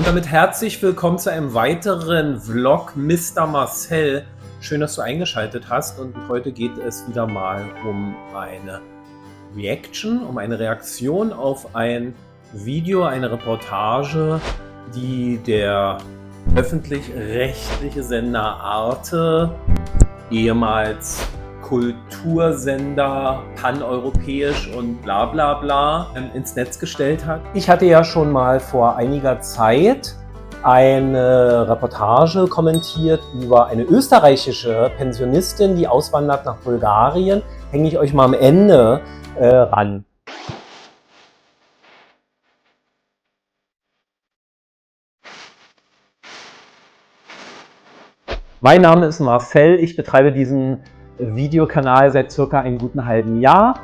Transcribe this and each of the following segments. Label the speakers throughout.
Speaker 1: Und damit herzlich willkommen zu einem weiteren Vlog Mr. Marcel. Schön, dass du eingeschaltet hast, und heute geht es wieder mal um eine Reaction, um eine Reaktion auf ein Video, eine Reportage, die der öffentlich-rechtliche Sender Arte, ehemals Kultursender, paneuropäisch und bla bla bla, ins Netz gestellt hat. Ich hatte ja schon mal vor einiger Zeit eine Reportage kommentiert über eine österreichische Pensionistin, die auswandert nach Bulgarien. Hänge ich euch mal am Ende ran. Mein Name ist Marcel, ich betreibe diesen Videokanal seit circa einem guten halben Jahr.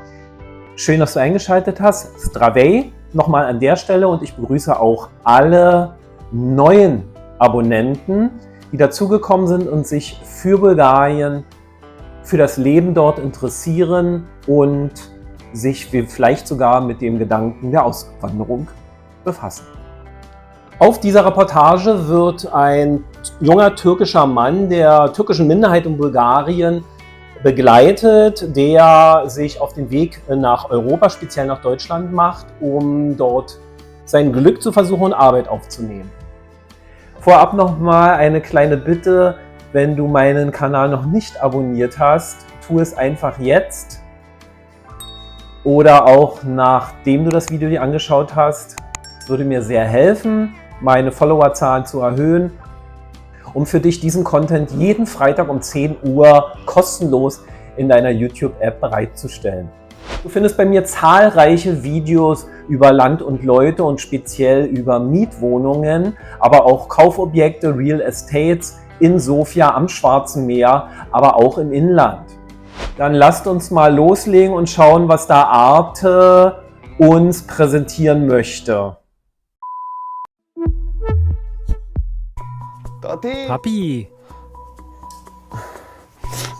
Speaker 1: Schön, dass du eingeschaltet hast. Zdravej nochmal an der Stelle, und ich begrüße auch alle neuen Abonnenten, die dazugekommen sind und sich für Bulgarien, für das Leben dort interessieren und sich vielleicht sogar mit dem Gedanken der Auswanderung befassen. Auf dieser Reportage wird ein junger türkischer Mann der türkischen Minderheit in Bulgarien begleitet, der sich auf den Weg nach Europa, speziell nach Deutschland macht, um dort sein Glück zu versuchen und Arbeit aufzunehmen. Vorab nochmal eine kleine Bitte: Wenn du meinen Kanal noch nicht abonniert hast, tu es einfach jetzt oder auch nachdem du das Video dir angeschaut hast. Es würde mir sehr helfen, meine Followerzahlen zu erhöhen, um für dich diesen Content jeden Freitag um 10 Uhr kostenlos in deiner YouTube-App bereitzustellen. Du findest bei mir zahlreiche Videos über Land und Leute und speziell über Mietwohnungen, aber auch Kaufobjekte, Real Estates in Sofia am Schwarzen Meer, aber auch im Inland. Dann lasst uns mal loslegen und schauen, was da Arte uns präsentieren möchte.
Speaker 2: Papi!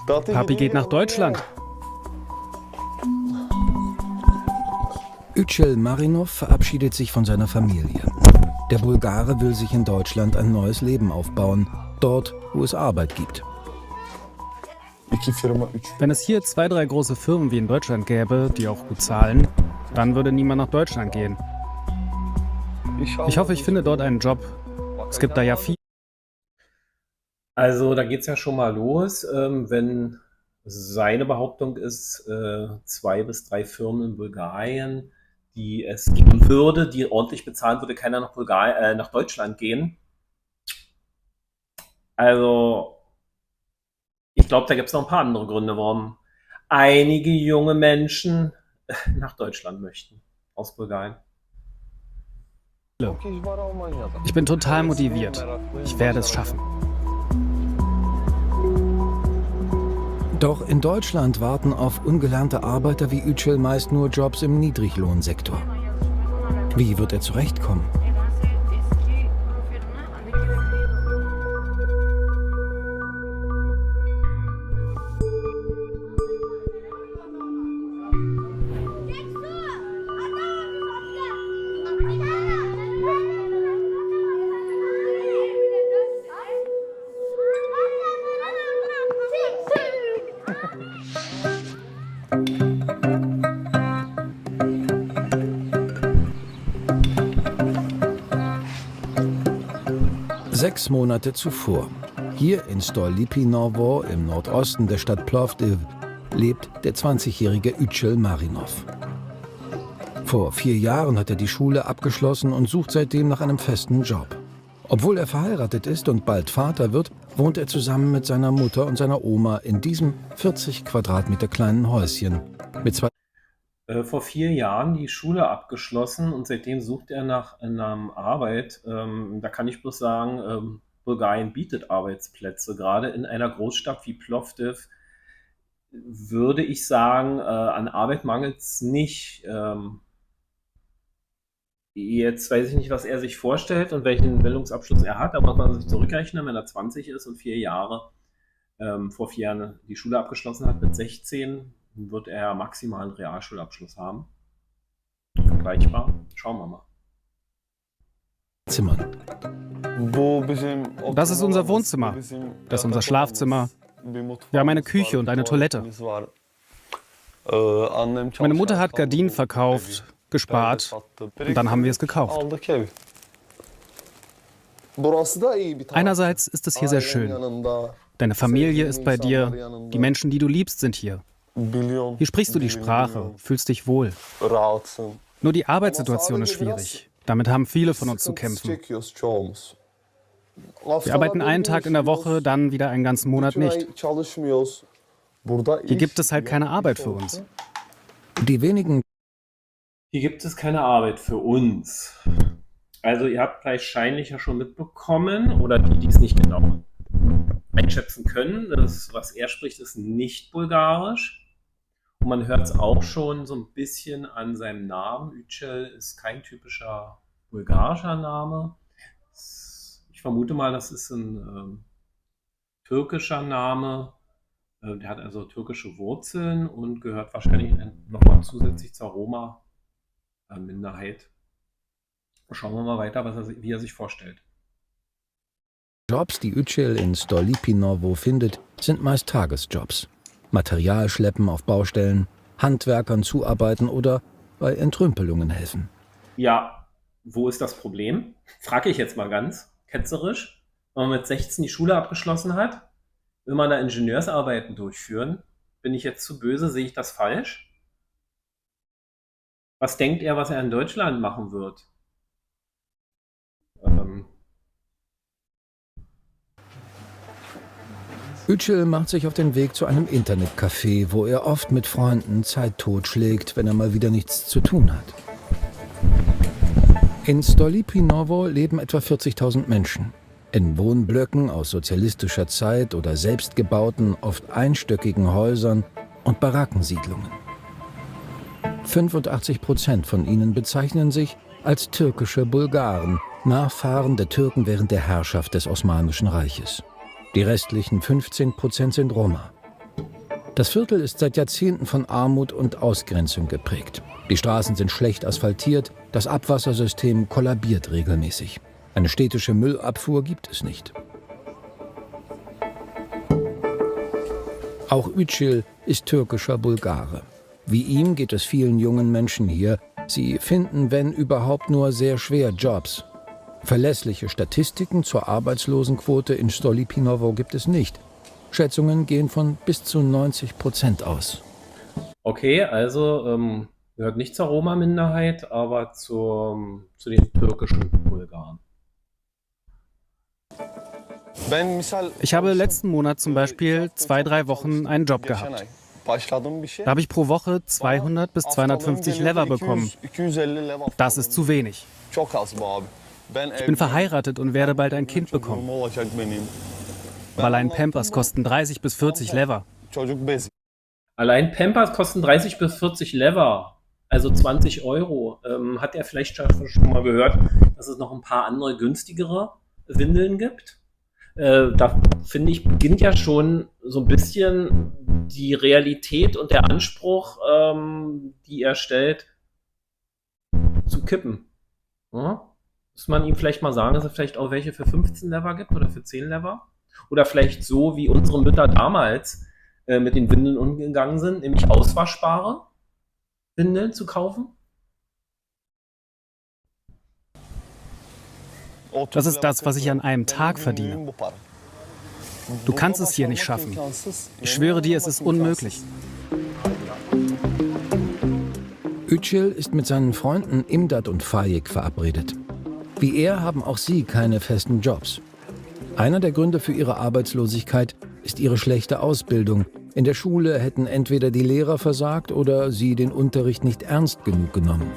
Speaker 2: Papi geht nach Deutschland.
Speaker 3: Yücel Marinov verabschiedet sich von seiner Familie. Der Bulgare will sich in Deutschland ein neues Leben aufbauen, dort, wo es Arbeit gibt.
Speaker 2: Wenn es hier 2, 3 große Firmen wie in Deutschland gäbe, die auch gut zahlen, dann würde niemand nach Deutschland gehen. Ich hoffe, ich finde dort einen Job. Es gibt da ja viel.
Speaker 1: Also da geht es ja schon mal los, wenn seine Behauptung ist, 2 bis 3 Firmen in Bulgarien, die es geben würde, die ordentlich bezahlen, würde keiner nach Deutschland gehen. Also ich glaube, da gibt es noch ein paar andere Gründe, warum einige junge Menschen nach Deutschland möchten, aus Bulgarien.
Speaker 2: Ich bin total motiviert. Ich werde es schaffen.
Speaker 3: Doch in Deutschland warten auf ungelernte Arbeiter wie Yücel meist nur Jobs im Niedriglohnsektor. Wie wird er zurechtkommen? Sechs Monate zuvor, hier in Stolypinovo im Nordosten der Stadt Plovdiv, lebt der 20-jährige Yücel Marinov. Vor 4 Jahren hat er die Schule abgeschlossen und sucht seitdem nach einem festen Job. Obwohl er verheiratet ist und bald Vater wird, wohnt er zusammen mit seiner Mutter und seiner Oma in diesem 40 Quadratmeter kleinen Häuschen mit 2.
Speaker 1: Vor 4 Jahren die Schule abgeschlossen, und seitdem sucht er nach einer Arbeit. Da kann ich bloß sagen, Bulgarien bietet Arbeitsplätze. Gerade in einer Großstadt wie Plovdiv würde ich sagen, an Arbeit mangelt es nicht. Jetzt weiß ich nicht, was er sich vorstellt und welchen Bildungsabschluss er hat, aber man muss sich zurückrechnen, wenn er 20 ist und 4 Jahre vor 4 Jahren die Schule abgeschlossen hat, mit 16 wird er maximal einen Realschulabschluss haben. Vergleichbar. Schauen wir mal.
Speaker 3: Zimmern.
Speaker 2: Das ist unser Wohnzimmer. Das ist unser Schlafzimmer. Wir haben eine Küche und eine Toilette. Meine Mutter hat Gardinen verkauft, gespart und dann haben wir es gekauft. Einerseits ist es hier sehr schön. Deine Familie ist bei dir, die Menschen, die du liebst, sind hier. Hier sprichst du die Sprache, fühlst dich wohl. Nur die Arbeitssituation ist schwierig. Damit haben viele von uns zu kämpfen. Wir arbeiten einen Tag in der Woche, dann wieder einen ganzen Monat nicht. Hier gibt es halt keine Arbeit für uns.
Speaker 3: Die wenigen
Speaker 1: Hier gibt es keine Arbeit für uns. Also ihr habt wahrscheinlich ja schon mitbekommen, oder die, die es nicht genau einschätzen können, das, was er spricht, ist nicht bulgarisch. Und man hört es auch schon so ein bisschen an seinem Namen. Yücel ist kein typischer bulgarischer Name. Ich vermute mal, das ist ein türkischer Name. Der hat also türkische Wurzeln und gehört wahrscheinlich nochmal zusätzlich zur Roma-Minderheit. Schauen wir mal weiter, wie er sich vorstellt.
Speaker 3: Jobs, die Yücel in Stolypinowo findet, sind meist Tagesjobs. Material schleppen auf Baustellen, Handwerkern zuarbeiten oder bei Entrümpelungen helfen.
Speaker 1: Ja, wo ist das Problem? Frage ich jetzt mal ganz ketzerisch. Wenn man mit 16 die Schule abgeschlossen hat, will man da Ingenieursarbeiten durchführen. Bin ich jetzt zu böse? Sehe ich das falsch? Was denkt er, was er in Deutschland machen wird?
Speaker 3: Yücel macht sich auf den Weg zu einem Internetcafé, wo er oft mit Freunden Zeit totschlägt, wenn er mal wieder nichts zu tun hat. In Stolypinowo leben etwa 40.000 Menschen. In Wohnblöcken aus sozialistischer Zeit oder selbstgebauten, oft einstöckigen Häusern und Barackensiedlungen. 85% von ihnen bezeichnen sich als türkische Bulgaren, Nachfahren der Türken während der Herrschaft des Osmanischen Reiches. Die restlichen 15% sind Roma. Das Viertel ist seit Jahrzehnten von Armut und Ausgrenzung geprägt. Die Straßen sind schlecht asphaltiert, das Abwassersystem kollabiert regelmäßig. Eine städtische Müllabfuhr gibt es nicht. Auch Yücel ist türkischer Bulgare. Wie ihm geht es vielen jungen Menschen hier. Sie finden, wenn überhaupt, nur sehr schwer Jobs. Verlässliche Statistiken zur Arbeitslosenquote in Stolypinowo gibt es nicht. Schätzungen gehen von bis zu 90% aus.
Speaker 1: Okay, also gehört nicht zur Roma-Minderheit, aber zu den türkischen Bulgaren.
Speaker 2: Ich habe letzten Monat zum Beispiel 2-3 Wochen einen Job gehabt. Da habe ich pro Woche 200 bis 250 Lever bekommen. Das ist zu wenig. Ich bin verheiratet und werde bald ein Kind bekommen. Allein Pampers kosten 30 bis 40 Lever.
Speaker 1: Allein Pampers kosten 30 bis 40 Lever, also 20 Euro. Hat er vielleicht schon mal gehört, dass es noch ein paar andere günstigere Windeln gibt? Da finde ich, beginnt ja schon so ein bisschen die Realität und der Anspruch, die er stellt, zu kippen. Ja? Muss man ihm vielleicht mal sagen, dass es vielleicht auch welche für 15 Lever gibt oder für 10 Lever? Oder vielleicht so, wie unsere Mütter damals mit den Windeln umgegangen sind, nämlich auswaschbare Windeln zu kaufen?
Speaker 2: Das ist das, was ich an einem Tag verdiene. Du kannst es hier nicht schaffen. Ich schwöre dir, es ist unmöglich.
Speaker 3: Yücel ist mit seinen Freunden Imdat und Faik verabredet. Wie er haben auch sie keine festen Jobs. Einer der Gründe für ihre Arbeitslosigkeit ist ihre schlechte Ausbildung. In der Schule hätten entweder die Lehrer versagt oder sie den Unterricht nicht ernst genug genommen.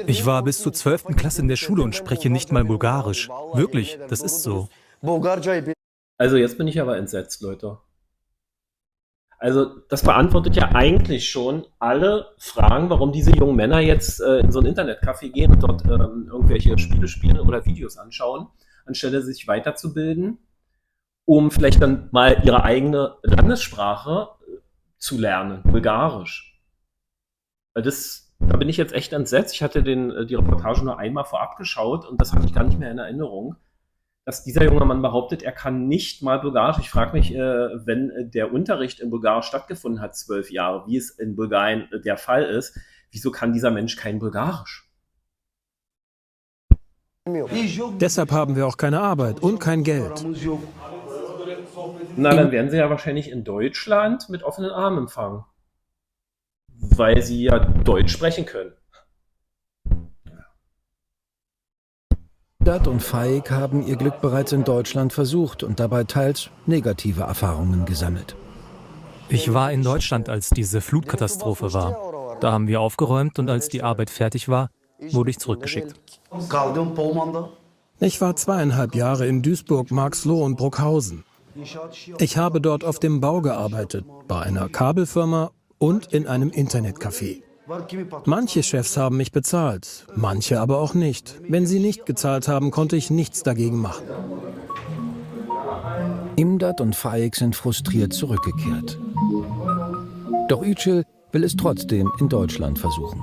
Speaker 4: Ich war bis zur 12. Klasse in der Schule und spreche nicht mal Bulgarisch. Wirklich, das ist so.
Speaker 1: Also jetzt bin ich aber entsetzt, Leute. Also das beantwortet ja eigentlich schon alle Fragen, warum diese jungen Männer jetzt in so ein Internetcafé gehen und dort irgendwelche Spiele spielen oder Videos anschauen, anstelle sich weiterzubilden, um vielleicht dann mal ihre eigene Landessprache zu lernen, Bulgarisch. Weil das Da bin ich jetzt echt entsetzt. Ich hatte die Reportage nur einmal vorab geschaut und das hatte ich gar nicht mehr in Erinnerung, dass dieser junge Mann behauptet, er kann nicht mal Bulgarisch. Ich frage mich, wenn der Unterricht in Bulgarisch stattgefunden hat, 12 Jahre, wie es in Bulgarien der Fall ist, wieso kann dieser Mensch kein Bulgarisch?
Speaker 5: Deshalb haben wir auch keine Arbeit und kein Geld.
Speaker 1: Na, dann werden sie ja wahrscheinlich in Deutschland mit offenen Armen empfangen. Weil sie ja Deutsch sprechen können.
Speaker 3: Dat und Faik haben ihr Glück bereits in Deutschland versucht und dabei teils negative Erfahrungen gesammelt.
Speaker 4: Ich war in Deutschland, als diese Flutkatastrophe war. Da haben wir aufgeräumt und als die Arbeit fertig war, wurde ich zurückgeschickt.
Speaker 5: Ich war 2,5 Jahre in Duisburg, Marxloh und Bruckhausen. Ich habe dort auf dem Bau gearbeitet, bei einer Kabelfirma und in einem Internetcafé. Manche Chefs haben mich bezahlt, manche aber auch nicht. Wenn sie nicht gezahlt haben, konnte ich nichts dagegen machen.
Speaker 3: Imdat und Faik sind frustriert zurückgekehrt. Doch Yücel will es trotzdem in Deutschland versuchen.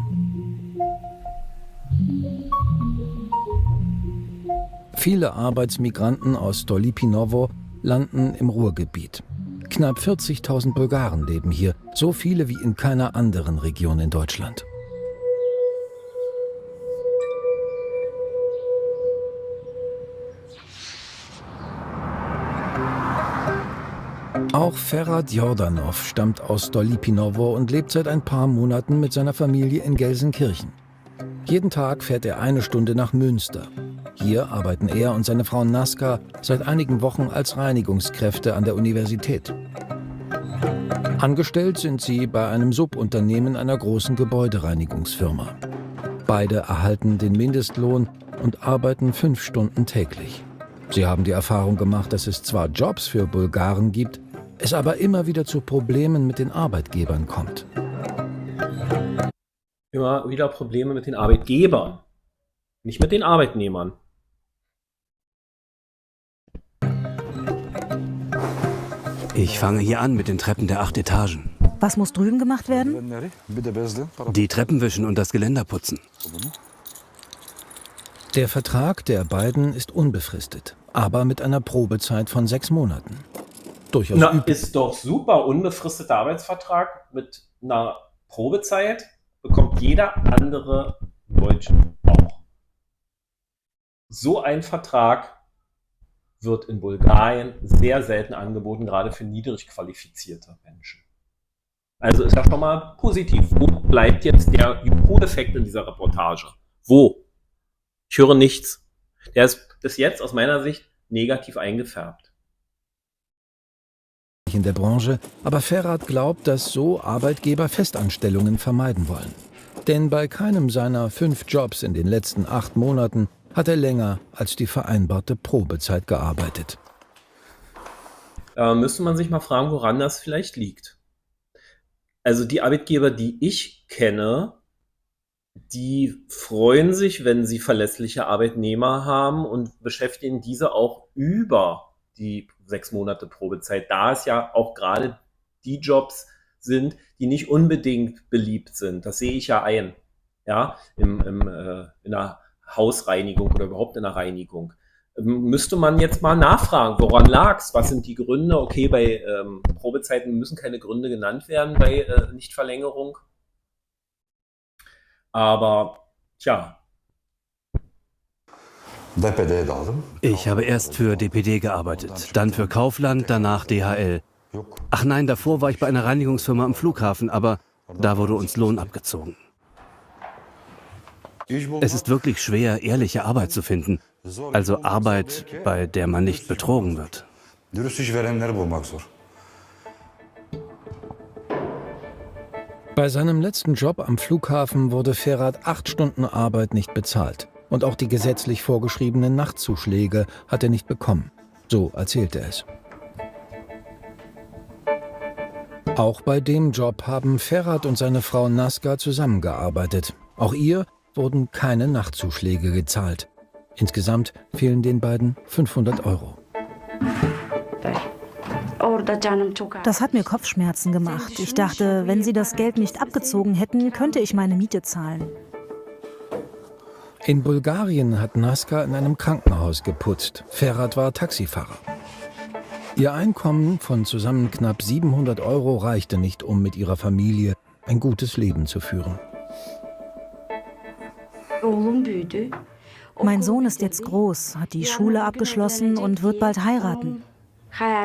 Speaker 3: Viele Arbeitsmigranten aus Stolypinovo landen im Ruhrgebiet. Knapp 40.000 Bulgaren leben hier, so viele wie in keiner anderen Region in Deutschland. Auch Ferhat Jordanov stammt aus Stolypinovo und lebt seit ein paar Monaten mit seiner Familie in Gelsenkirchen. Jeden Tag fährt er 1 Stunde nach Münster. Hier arbeiten er und seine Frau Naska seit einigen Wochen als Reinigungskräfte an der Universität. Angestellt sind sie bei einem Subunternehmen einer großen Gebäudereinigungsfirma. Beide erhalten den Mindestlohn und arbeiten 5 Stunden täglich. Sie haben die Erfahrung gemacht, dass es zwar Jobs für Bulgaren gibt, es aber immer wieder zu Problemen mit den Arbeitgebern kommt.
Speaker 1: Immer wieder Probleme mit den Arbeitgebern, nicht mit den Arbeitnehmern.
Speaker 6: Ich fange hier an mit den Treppen der 8 Etagen.
Speaker 7: Was muss drüben gemacht werden?
Speaker 6: Die Treppen wischen und das Geländer putzen.
Speaker 3: Der Vertrag der beiden ist unbefristet, aber mit einer Probezeit von 6 Monaten. Durchaus
Speaker 1: ist doch super. Unbefristeter Arbeitsvertrag mit einer Probezeit bekommt jeder andere Deutsche auch. So ein Vertrag wird in Bulgarien sehr selten angeboten, gerade für niedrig qualifizierte Menschen. Also ist ja schon mal positiv. Wo bleibt jetzt der Juko-Effekt in dieser Reportage? Wo? Ich höre nichts. Der ist bis jetzt aus meiner Sicht negativ eingefärbt.
Speaker 3: In der Branche, aber Ferhat glaubt, dass so Arbeitgeber Festanstellungen vermeiden wollen. Denn bei keinem seiner 5 Jobs in den letzten 8 Monaten hat er länger als die vereinbarte Probezeit gearbeitet.
Speaker 1: Müsste man sich mal fragen, woran das vielleicht liegt. Also die Arbeitgeber, die ich kenne, die freuen sich, wenn sie verlässliche Arbeitnehmer haben und beschäftigen diese auch über die 6 Monate Probezeit, da es ja auch gerade die Jobs sind, die nicht unbedingt beliebt sind. Das sehe ich ja ein, ja, in der Hausreinigung oder überhaupt in der Reinigung. Müsste man jetzt mal nachfragen, woran lag's? Was sind die Gründe? Okay, bei Probezeiten müssen keine Gründe genannt werden bei Nichtverlängerung. Aber, tja.
Speaker 6: Ich habe erst für DPD gearbeitet, dann für Kaufland, danach DHL. Ach nein, davor war ich bei einer Reinigungsfirma am Flughafen, aber da wurde uns Lohn abgezogen. Es ist wirklich schwer, ehrliche Arbeit zu finden. Also Arbeit, bei der man nicht betrogen wird.
Speaker 3: Bei seinem letzten Job am Flughafen wurde Ferhat 8 Stunden Arbeit nicht bezahlt. Und auch die gesetzlich vorgeschriebenen Nachtzuschläge hat er nicht bekommen. So erzählte er es. Auch bei dem Job haben Ferhat und seine Frau Naska zusammengearbeitet. Auch ihr wurden keine Nachtzuschläge gezahlt. Insgesamt fehlen den beiden 500 €.
Speaker 7: Das hat mir Kopfschmerzen gemacht. Ich dachte, wenn sie das Geld nicht abgezogen hätten, könnte ich meine Miete zahlen.
Speaker 3: In Bulgarien hat Naska in einem Krankenhaus geputzt. Ferhat war Taxifahrer. Ihr Einkommen von zusammen knapp 700 € reichte nicht, um mit ihrer Familie ein gutes Leben zu führen.
Speaker 7: Mein Sohn ist jetzt groß, hat die Schule abgeschlossen und wird bald heiraten.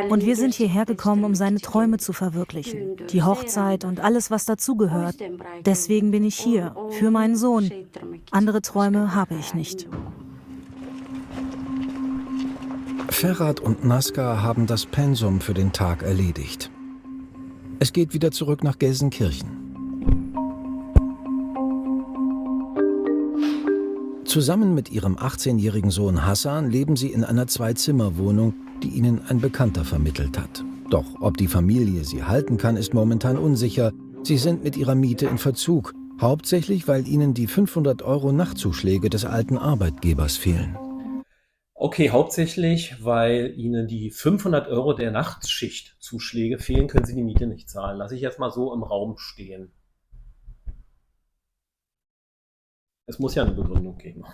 Speaker 7: Und wir sind hierher gekommen, um seine Träume zu verwirklichen. Die Hochzeit und alles, was dazugehört. Deswegen bin ich hier, für meinen Sohn. Andere Träume habe ich nicht.
Speaker 3: Ferhat und Naska haben das Pensum für den Tag erledigt. Es geht wieder zurück nach Gelsenkirchen. Zusammen mit ihrem 18-jährigen Sohn Hassan leben sie in einer Zwei-Zimmer-Wohnung, die ihnen ein Bekannter vermittelt hat. Doch ob die Familie sie halten kann, ist momentan unsicher. Sie sind mit ihrer Miete in Verzug, hauptsächlich weil ihnen die 500 € Nachtzuschläge des alten Arbeitgebers fehlen.
Speaker 1: Okay, hauptsächlich, weil Ihnen die 500 € der Nachtschichtzuschläge fehlen, können Sie die Miete nicht zahlen. Lasse ich jetzt mal so im Raum stehen. Es muss ja eine Begründung geben.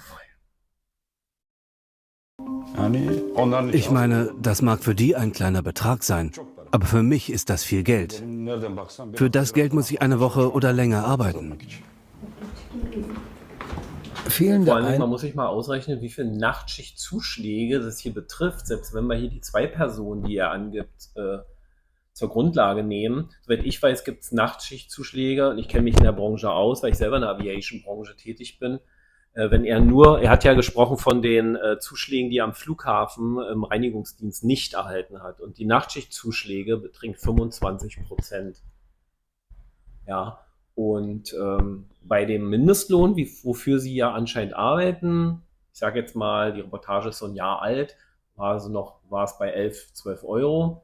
Speaker 6: Ich meine, das mag für die ein kleiner Betrag sein, aber für mich ist das viel Geld. Für das Geld muss ich eine Woche oder länger arbeiten.
Speaker 1: Vor allem, man muss sich mal ausrechnen, wie viele Nachtschichtzuschläge das hier betrifft, selbst wenn wir hier die 2 Personen, die er angibt, zur Grundlage nehmen. Soweit ich weiß, gibt es Nachtschichtzuschläge und ich kenne mich in der Branche aus, weil ich selber in der Aviation-Branche tätig bin. Er hat ja gesprochen von den Zuschlägen, die er am Flughafen im Reinigungsdienst nicht erhalten hat. Und die Nachtschichtzuschläge beträgt 25%. Ja, und bei dem Mindestlohn, wofür sie ja anscheinend arbeiten, ich sage jetzt mal, die Reportage ist so ein Jahr alt, war es bei 11, 12 €.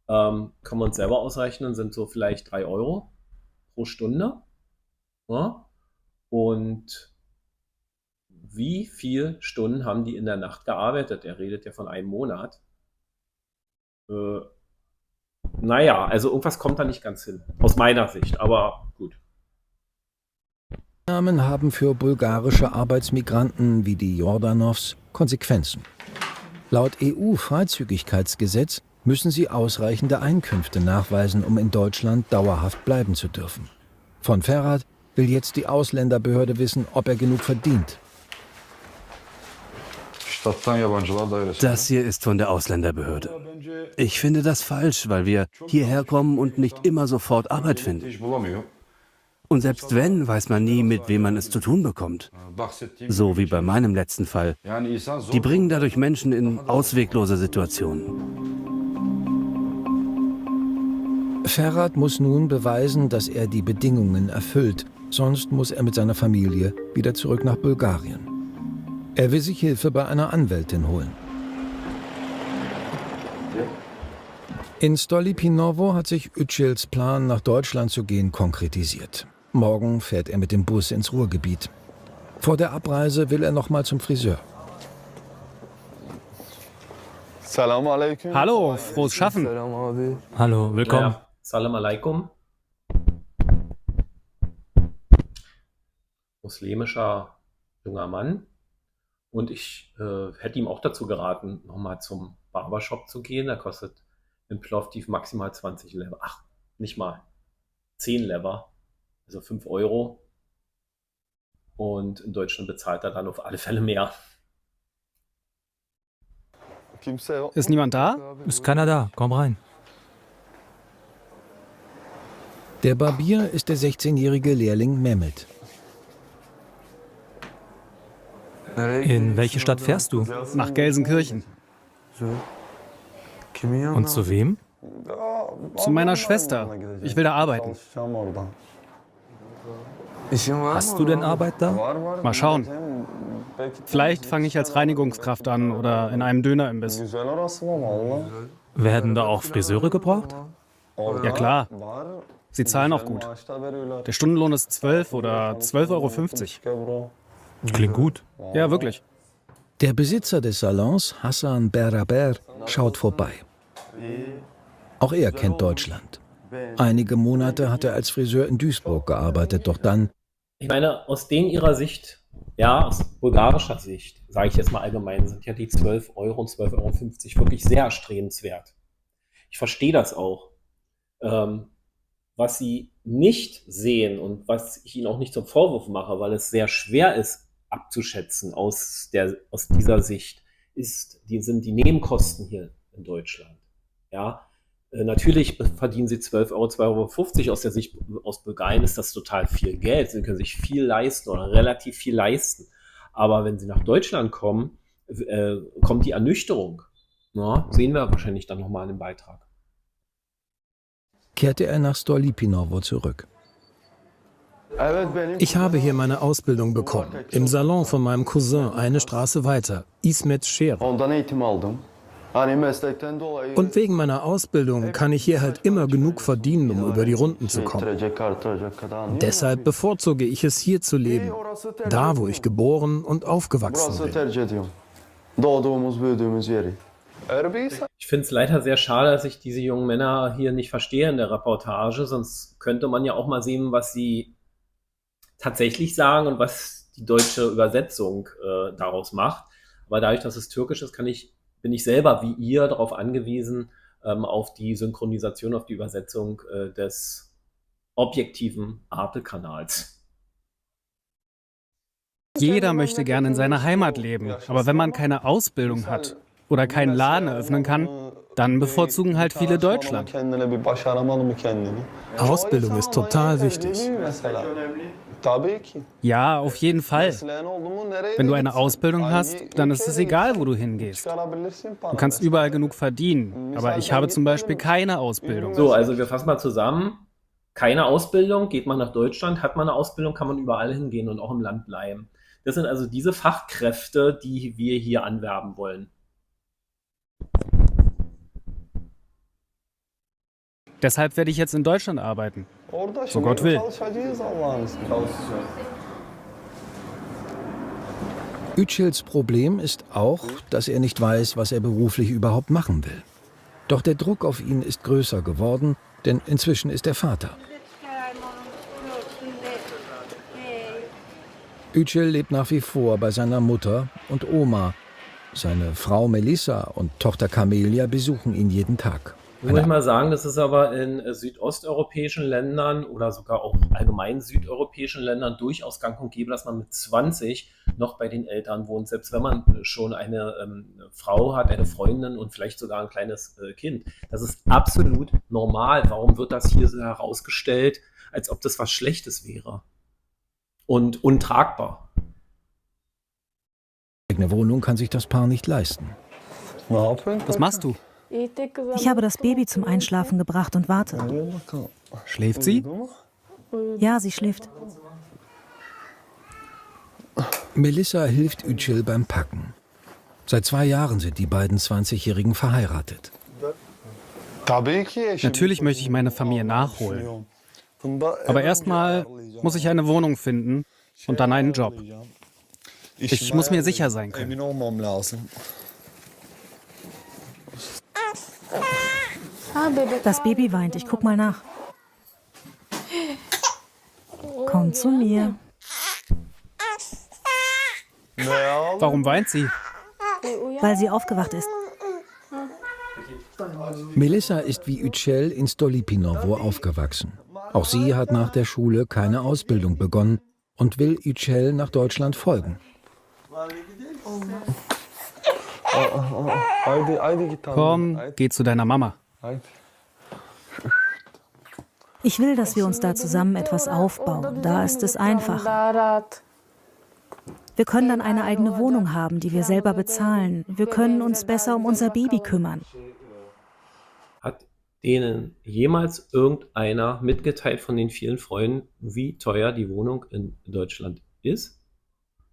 Speaker 1: Kann man uns selber ausrechnen, sind so vielleicht 3 € pro Stunde. Ja? Und wie viele Stunden haben die in der Nacht gearbeitet? Er redet ja von einem Monat. Naja, also irgendwas kommt da nicht ganz hin, aus meiner Sicht, aber gut.
Speaker 3: Namen haben für bulgarische Arbeitsmigranten wie die Jordanows Konsequenzen. Laut EU-Freizügigkeitsgesetz müssen sie ausreichende Einkünfte nachweisen, um in Deutschland dauerhaft bleiben zu dürfen. Von Ferhat will jetzt die Ausländerbehörde wissen, ob er genug verdient.
Speaker 6: Das hier ist von der Ausländerbehörde. Ich finde das falsch, weil wir hierher kommen und nicht immer sofort Arbeit finden. Und selbst wenn, weiß man nie, mit wem man es zu tun bekommt. So wie bei meinem letzten Fall. Die bringen dadurch Menschen in ausweglose Situationen.
Speaker 3: Ferhat muss nun beweisen, dass er die Bedingungen erfüllt. Sonst muss er mit seiner Familie wieder zurück nach Bulgarien. Er will sich Hilfe bei einer Anwältin holen. In Stolypinovo hat sich Yücels Plan, nach Deutschland zu gehen, konkretisiert. Morgen fährt er mit dem Bus ins Ruhrgebiet. Vor der Abreise will er noch mal zum Friseur.
Speaker 2: Hallo, frohes Schaffen.
Speaker 4: Hallo, willkommen.
Speaker 1: Ja, Salam alaikum. Muslimischer junger Mann. Und ich hätte ihm auch dazu geraten, nochmal zum Barbershop zu gehen. Da kostet im Plovdiv maximal 20 Lever. Ach, nicht mal. 10 Lever. Also 5 €. Und in Deutschland bezahlt er dann auf alle Fälle mehr.
Speaker 2: Ist niemand da?
Speaker 4: Ist keiner da, komm rein.
Speaker 3: Der Barbier ist der 16-jährige Lehrling Mehmet.
Speaker 4: In welche Stadt fährst du?
Speaker 2: Nach Gelsenkirchen.
Speaker 4: Und zu wem?
Speaker 2: Zu meiner Schwester. Ich will da arbeiten.
Speaker 4: Hast du denn Arbeit da?
Speaker 2: Mal schauen. Vielleicht fange ich als Reinigungskraft an oder in einem Dönerimbiss.
Speaker 4: Werden da auch Friseure gebraucht?
Speaker 2: Ja klar. Sie zahlen auch gut. Der Stundenlohn ist 12 oder 12,50 €.
Speaker 4: Klingt gut.
Speaker 2: Ja, wirklich.
Speaker 3: Der Besitzer des Salons, Hassan Beraber, schaut vorbei. Auch er kennt Deutschland. Einige Monate hat er als Friseur in Duisburg gearbeitet, doch dann...
Speaker 1: Ich meine, aus denen ihrer Sicht, ja, aus bulgarischer Sicht, sage ich jetzt mal allgemein, sind ja die 12 Euro und 12,50 € wirklich sehr erstrebenswert. Ich verstehe das auch. Was sie nicht sehen und was ich ihnen auch nicht zum Vorwurf mache, weil es sehr schwer ist abzuschätzen aus dieser Sicht, sind die Nebenkosten hier in Deutschland. Ja, natürlich verdienen sie 12 Euro, 2,50 € aus der Sicht aus Bulgarien ist das total viel Geld. Sie können sich viel leisten oder relativ viel leisten. Aber wenn sie nach Deutschland kommen, kommt die Ernüchterung. Ja, sehen wir wahrscheinlich dann nochmal in dem Beitrag.
Speaker 3: Kehrte er nach Stolypinowo zurück.
Speaker 5: Ich habe hier meine Ausbildung bekommen. Im Salon von meinem Cousin, eine Straße weiter, Ismet Scherer. Und wegen meiner Ausbildung kann ich hier halt immer genug verdienen, um über die Runden zu kommen. Deshalb bevorzuge ich es, hier zu leben. Da, wo ich geboren und aufgewachsen bin.
Speaker 1: Ich finde es leider sehr schade, dass ich diese jungen Männer hier nicht verstehe in der Reportage, sonst könnte man ja auch mal sehen, was sie tatsächlich sagen und was die deutsche Übersetzung daraus macht. Aber dadurch, dass es türkisch ist, bin ich selber wie ihr darauf angewiesen, auf die Synchronisation, auf die Übersetzung des objektiven Arte-Kanals.
Speaker 2: Jeder möchte gerne in seiner Heimat leben, aber wenn man keine Ausbildung hat oder keinen Laden eröffnen kann, dann bevorzugen halt viele Deutschland.
Speaker 5: Ausbildung ist total wichtig.
Speaker 2: Ja, auf jeden Fall. Wenn du eine Ausbildung hast, dann ist es egal, wo du hingehst. Du kannst überall genug verdienen, aber ich habe zum Beispiel keine Ausbildung.
Speaker 1: So, also wir fassen mal zusammen. Keine Ausbildung, geht man nach Deutschland, hat man eine Ausbildung, kann man überall hingehen und auch im Land bleiben. Das sind also diese Fachkräfte, die wir hier anwerben wollen.
Speaker 2: Deshalb werde ich jetzt in Deutschland arbeiten. So Gott will.
Speaker 3: Yücels Problem ist auch, dass er nicht weiß, was er beruflich überhaupt machen will. Doch der Druck auf ihn ist größer geworden, denn inzwischen ist er Vater. Yücel lebt nach wie vor bei seiner Mutter und Oma. Seine Frau Melissa und Tochter Camelia besuchen ihn jeden Tag.
Speaker 1: Muss ich mal sagen, das ist aber in südosteuropäischen Ländern oder sogar auch allgemein südeuropäischen Ländern durchaus gang und gäbe, dass man mit 20 noch bei den Eltern wohnt, selbst wenn man schon eine Frau hat, eine Freundin und vielleicht sogar ein kleines Kind. Das ist absolut normal. Warum wird das hier so herausgestellt, als ob das was Schlechtes wäre und untragbar?
Speaker 3: Eine Wohnung kann sich das Paar nicht leisten.
Speaker 2: Was machst du?
Speaker 7: Ich habe das Baby zum Einschlafen gebracht und warte.
Speaker 2: Schläft sie?
Speaker 7: Ja, sie schläft.
Speaker 3: Melissa hilft Yücel beim Packen. Seit 2 Jahren sind die beiden 20-Jährigen verheiratet.
Speaker 2: Natürlich möchte ich meine Familie nachholen. Aber erstmal muss ich eine Wohnung finden und dann einen Job. Ich muss mir sicher sein können.
Speaker 7: Das Baby weint, ich guck mal nach. Komm zu mir.
Speaker 2: Warum weint sie?
Speaker 7: Weil sie aufgewacht ist.
Speaker 3: Melissa ist wie Yücel in Stolypinowo aufgewachsen. Auch sie hat nach der Schule keine Ausbildung begonnen und will Yücel nach Deutschland folgen.
Speaker 2: Komm, geh zu deiner Mama.
Speaker 7: Ich will, dass wir uns da zusammen etwas aufbauen. Da ist es einfacher. Wir können dann eine eigene Wohnung haben, die wir selber bezahlen. Wir können uns besser um unser Baby kümmern.
Speaker 1: Hat denen jemals irgendeiner mitgeteilt von den vielen Freunden, wie teuer die Wohnung in Deutschland ist?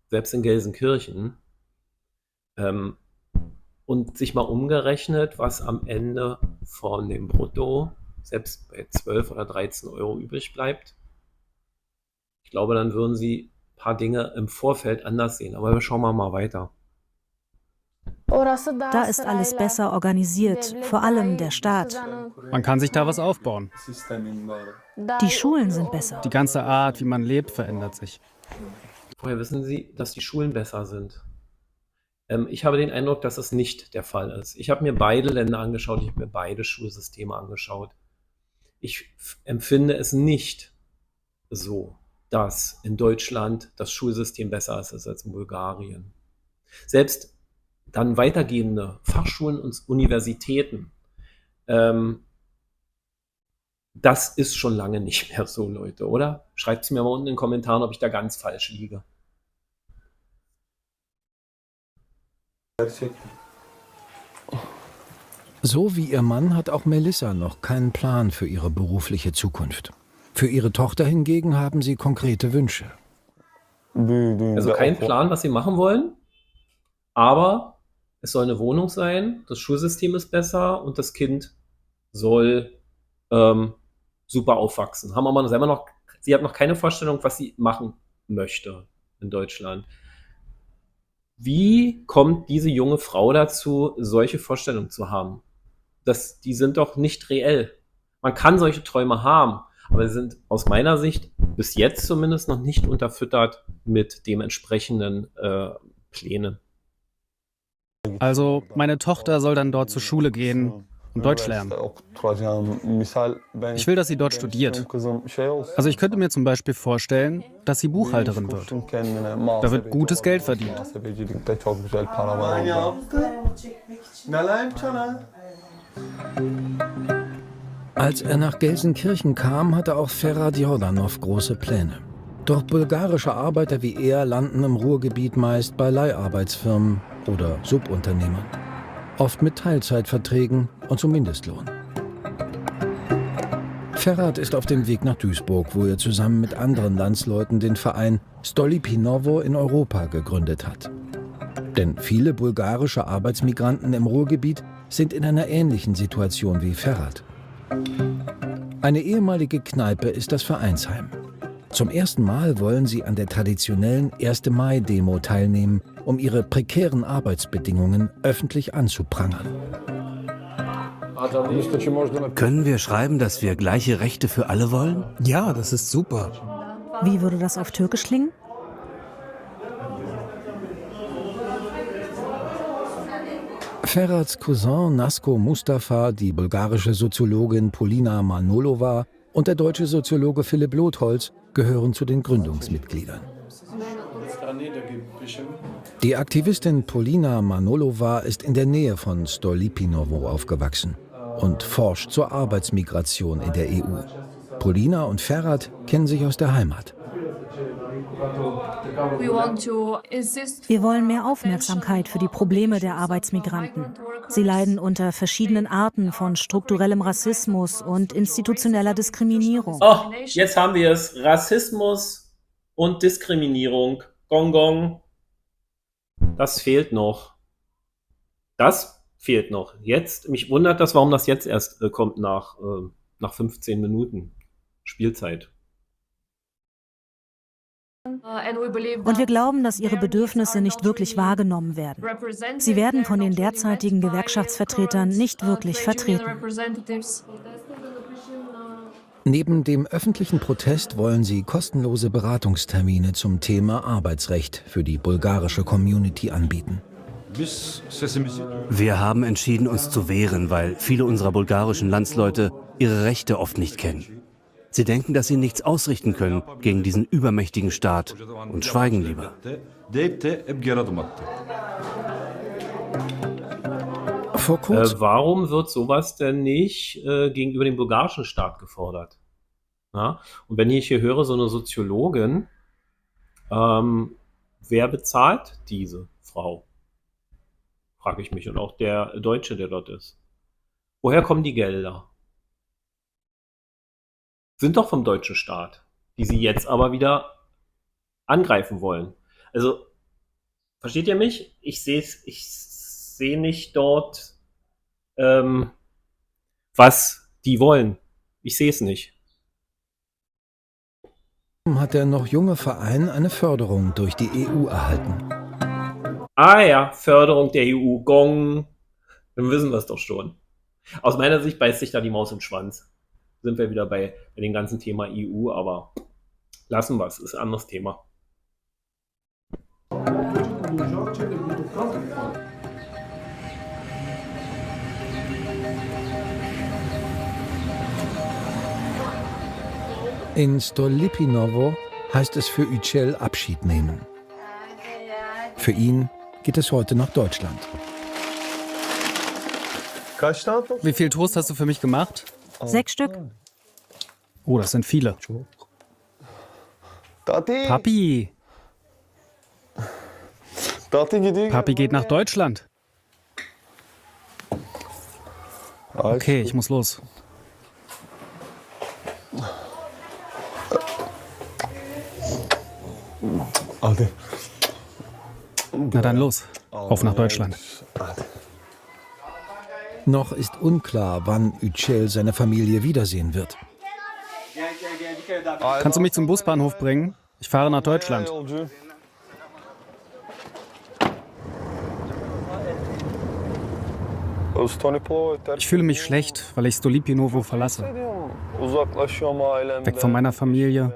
Speaker 1: Selbst in Gelsenkirchen. Und sich mal umgerechnet, was am Ende von dem Brutto selbst bei 12 oder 13 Euro übrig bleibt. Ich glaube, dann würden Sie ein paar Dinge im Vorfeld anders sehen. Aber wir schauen mal weiter.
Speaker 7: Da ist alles besser organisiert, vor allem der Staat.
Speaker 2: Man kann sich da was aufbauen.
Speaker 7: Die Schulen sind besser.
Speaker 2: Die ganze Art, wie man lebt, verändert sich.
Speaker 1: Woher wissen Sie, dass die Schulen besser sind? Ich habe den Eindruck, dass es nicht der Fall ist. Ich habe mir beide Länder angeschaut, ich habe mir beide Schulsysteme angeschaut. Ich empfinde es nicht so, dass in Deutschland das Schulsystem besser ist als in Bulgarien. Selbst dann weitergehende Fachschulen und Universitäten, das ist schon lange nicht mehr so, Leute, oder? Schreibt es mir mal unten in den Kommentaren, ob ich da ganz falsch liege.
Speaker 3: So wie ihr Mann hat auch Melissa noch keinen Plan für ihre berufliche Zukunft. Für ihre Tochter hingegen haben sie konkrete Wünsche.
Speaker 1: Also kein Plan, was sie machen wollen, aber es soll eine Wohnung sein, das Schulsystem ist besser und das Kind soll super aufwachsen. Haben aber selber noch, sie hat noch keine Vorstellung, was sie machen möchte in Deutschland. Wie kommt diese junge Frau dazu, solche Vorstellungen zu haben? Die sind doch nicht reell. Man kann solche Träume haben, aber sie sind aus meiner Sicht bis jetzt zumindest noch nicht unterfüttert mit dementsprechenden Plänen.
Speaker 2: Also meine Tochter soll dann dort zur Schule gehen und Deutsch lernen. Ich will, dass sie dort studiert. Also ich könnte mir zum Beispiel vorstellen, dass sie Buchhalterin wird. Da wird gutes Geld verdient.
Speaker 3: Als er nach Gelsenkirchen kam, hatte auch Ferhat Jordanov große Pläne. Doch bulgarische Arbeiter wie er landen im Ruhrgebiet meist bei Leiharbeitsfirmen oder Subunternehmern. Oft mit Teilzeitverträgen und zum Mindestlohn. Ferhat ist auf dem Weg nach Duisburg, wo er zusammen mit anderen Landsleuten den Verein Stolipinovo in Europa gegründet hat. Denn viele bulgarische Arbeitsmigranten im Ruhrgebiet sind in einer ähnlichen Situation wie Ferhat. Eine ehemalige Kneipe ist das Vereinsheim. Zum ersten Mal wollen sie an der traditionellen 1. Mai-Demo teilnehmen, um ihre prekären Arbeitsbedingungen öffentlich anzuprangern.
Speaker 6: Können wir schreiben, dass wir gleiche Rechte für alle wollen?
Speaker 5: Ja, das ist super.
Speaker 7: Wie würde das auf Türkisch klingen?
Speaker 3: Ferhats Cousin Nasko Mustafa, die bulgarische Soziologin Polina Manolova und der deutsche Soziologe Philipp Lotholz gehören zu den Gründungsmitgliedern. Die Aktivistin Polina Manolova ist in der Nähe von Stolipinovo aufgewachsen und forscht zur Arbeitsmigration in der EU. Polina und Ferhat kennen sich aus der Heimat.
Speaker 7: Wir wollen mehr Aufmerksamkeit für die Probleme der Arbeitsmigranten. Sie leiden unter verschiedenen Arten von strukturellem Rassismus und institutioneller Diskriminierung.
Speaker 1: Oh, jetzt haben wir es. Rassismus und Diskriminierung. Gong, gong. Das fehlt noch. Das fehlt noch. Jetzt, mich wundert das, warum das jetzt erst kommt nach 15 Minuten Spielzeit.
Speaker 7: Und wir glauben, dass ihre Bedürfnisse nicht wirklich wahrgenommen werden. Sie werden von den derzeitigen Gewerkschaftsvertretern nicht wirklich vertreten.
Speaker 3: Neben dem öffentlichen Protest wollen sie kostenlose Beratungstermine zum Thema Arbeitsrecht für die bulgarische Community anbieten.
Speaker 6: Wir haben entschieden, uns zu wehren, weil viele unserer bulgarischen Landsleute ihre Rechte oft nicht kennen. Sie denken, dass sie nichts ausrichten können gegen diesen übermächtigen Staat und schweigen lieber.
Speaker 1: Warum wird sowas denn nicht gegenüber dem bulgarischen Staat gefordert? Ja? Und wenn ich hier höre, so eine Soziologin, wer bezahlt diese Frau? Frage ich mich. Und auch der Deutsche, der dort ist. Woher kommen die Gelder? Sind doch vom deutschen Staat, die sie jetzt aber wieder angreifen wollen. Also, versteht ihr mich? Ich sehe nicht dort, was die wollen. Ich sehe es nicht.
Speaker 3: Hat der noch junge Verein eine Förderung durch die EU erhalten.
Speaker 1: Ah ja, Förderung der EU, Gong. Dann wissen wir es doch schon. Aus meiner Sicht beißt sich da die Maus im Schwanz. Sind wir wieder bei dem ganzen Thema EU, aber lassen wir es, ist ein anderes Thema.
Speaker 3: In Stolypinowo heißt es für Yücel Abschied nehmen. Für ihn geht es heute nach Deutschland.
Speaker 2: Wie viel Toast hast du für mich gemacht?
Speaker 7: 6 Stück.
Speaker 2: Oh, das sind viele. Papi! Papi geht nach Deutschland. Okay, ich muss los. Na dann los. Auf nach Deutschland.
Speaker 3: Noch ist unklar, wann Yücel seine Familie wiedersehen wird.
Speaker 2: Kannst du mich zum Busbahnhof bringen? Ich fahre nach Deutschland. Ich fühle mich schlecht, weil ich Stolypinowo verlasse. Weg von meiner Familie,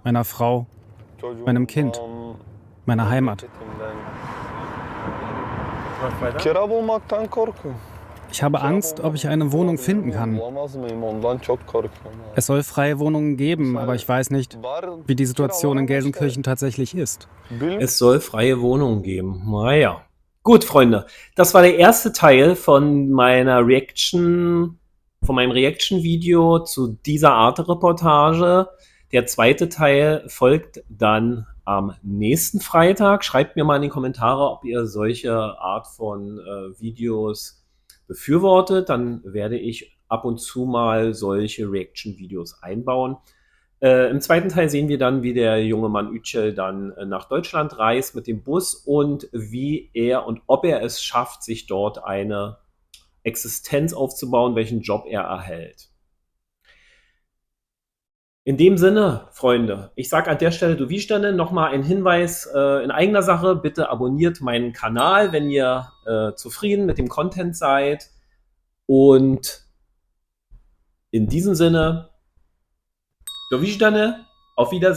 Speaker 2: meiner Frau, meinem Kind, meiner Heimat. Ich habe Angst, ob ich eine Wohnung finden kann. Es soll freie Wohnungen geben, aber ich weiß nicht, wie die Situation in Gelsenkirchen tatsächlich ist.
Speaker 1: Es soll freie Wohnungen geben. Naja. Gut, Freunde, das war der erste Teil von meiner Reaction, von meinem Reaction-Video zu dieser Arte-Reportage. Der zweite Teil folgt dann am nächsten Freitag. Schreibt mir mal in die Kommentare, ob ihr solche Art von Videos befürwortet. Dann werde ich ab und zu mal solche Reaction-Videos einbauen. Im zweiten Teil sehen wir dann, wie der junge Mann Yücel dann nach Deutschland reist mit dem Bus und wie er und ob er es schafft, sich dort eine Existenz aufzubauen, welchen Job er erhält. In dem Sinne, Freunde, ich sage an der Stelle, du Wiesterne, nochmal ein Hinweis in eigener Sache. Bitte abonniert meinen Kanal, wenn ihr zufrieden mit dem Content seid. Und in diesem Sinne, do Wiesterne, auf Wiedersehen.